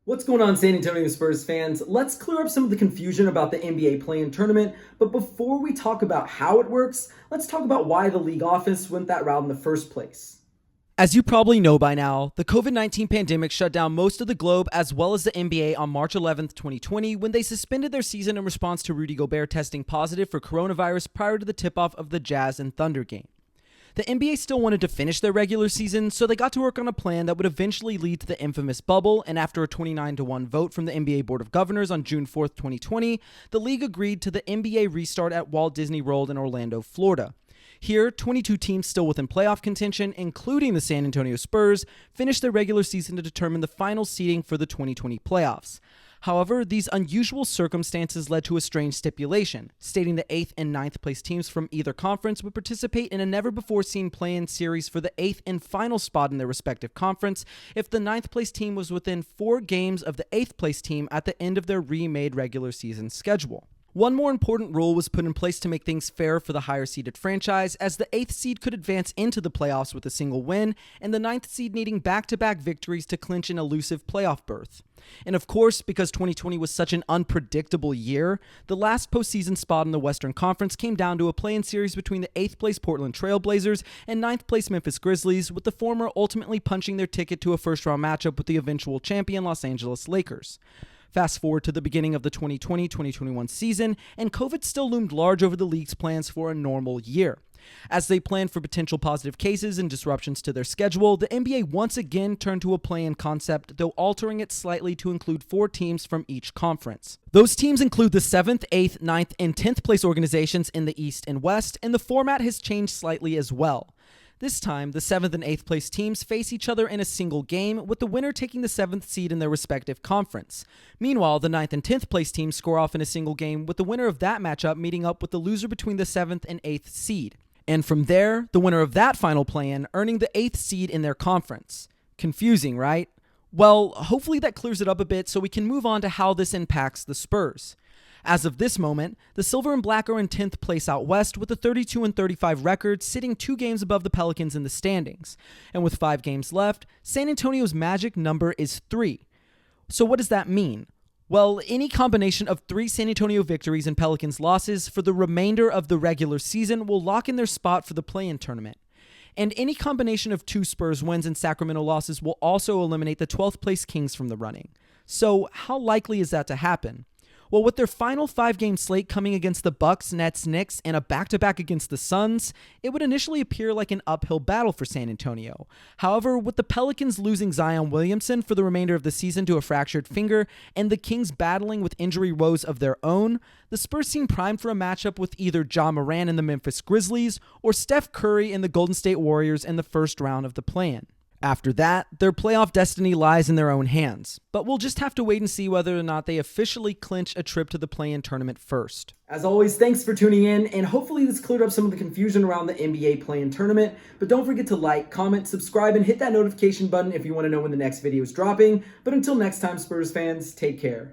What's going on, San Antonio Spurs fans? Let's clear up some of the confusion about the NBA play-in tournament, but before we talk about how it works, let's talk about why the league office went that route in the first place. As you probably know by now, the COVID-19 pandemic shut down most of the globe as well as the NBA on March 11th, 2020, when they suspended their season in response to Rudy Gobert testing positive for coronavirus prior to the tip-off of the Jazz and Thunder game. The NBA still wanted to finish their regular season, so they got to work on a plan that would eventually lead to the infamous bubble, and after a 29-1 vote from the NBA Board of Governors on June 4th, 2020, the league agreed to the NBA restart at Walt Disney World in Orlando, Florida. Here, 22 teams still within playoff contention, including the San Antonio Spurs, finished their regular season to determine the final seeding for the 2020 playoffs. However, these unusual circumstances led to a strange stipulation, stating the 8th and 9th place teams from either conference would participate in a never-before-seen play-in series for the 8th and final spot in their respective conference if the 9th place team was within 4 games of the 8th place team at the end of their remade regular season schedule. One more important rule was put in place to make things fair for the higher-seeded franchise, as the 8th seed could advance into the playoffs with a single win, and the 9th seed needing back-to-back victories to clinch an elusive playoff berth. And of course, because 2020 was such an unpredictable year, the last postseason spot in the Western Conference came down to a play-in series between the 8th place Portland Trail Blazers and 9th place Memphis Grizzlies, with the former ultimately punching their ticket to a first-round matchup with the eventual champion Los Angeles Lakers. Fast forward to the beginning of the 2020-2021 season, and COVID still loomed large over the league's plans for a normal year. As they planned for potential positive cases and disruptions to their schedule, the NBA once again turned to a play-in concept, though altering it slightly to include 4 teams from each conference. Those teams include the 7th, 8th, 9th, and 10th place organizations in the East and West, and the format has changed slightly as well. This time, the 7th and 8th place teams face each other in a single game, with the winner taking the 7th seed in their respective conference. Meanwhile, the 9th and 10th place teams score off in a single game, with the winner of that matchup meeting up with the loser between the 7th and 8th seed. And from there, the winner of that final play-in earning the 8th seed in their conference. Confusing, right? Well, hopefully that clears it up a bit so we can move on to how this impacts the Spurs. As of this moment, the Silver and Black are in 10th place out west with a 32-35 record, sitting 2 games above the Pelicans in the standings. And with 5 games left, San Antonio's magic number is 3. So what does that mean? Well, any combination of 3 San Antonio victories and Pelicans losses for the remainder of the regular season will lock in their spot for the play-in tournament. And any combination of 2 Spurs wins and Sacramento losses will also eliminate the 12th place Kings from the running. So how likely is that to happen? Well, with their final 5-game slate coming against the Bucks, Nets, Knicks, and a back-to-back against the Suns, it would initially appear like an uphill battle for San Antonio. However, with the Pelicans losing Zion Williamson for the remainder of the season to a fractured finger, and the Kings battling with injury woes of their own, the Spurs seem primed for a matchup with either Ja Morant and the Memphis Grizzlies, or Steph Curry and the Golden State Warriors in the first round of the play-in. After that, their playoff destiny lies in their own hands, but we'll just have to wait and see whether or not they officially clinch a trip to the play-in tournament first. As always, thanks for tuning in, and hopefully this cleared up some of the confusion around the NBA play-in tournament, but don't forget to like, comment, subscribe, and hit that notification button if you want to know when the next video is dropping. But until next time, Spurs fans, take care.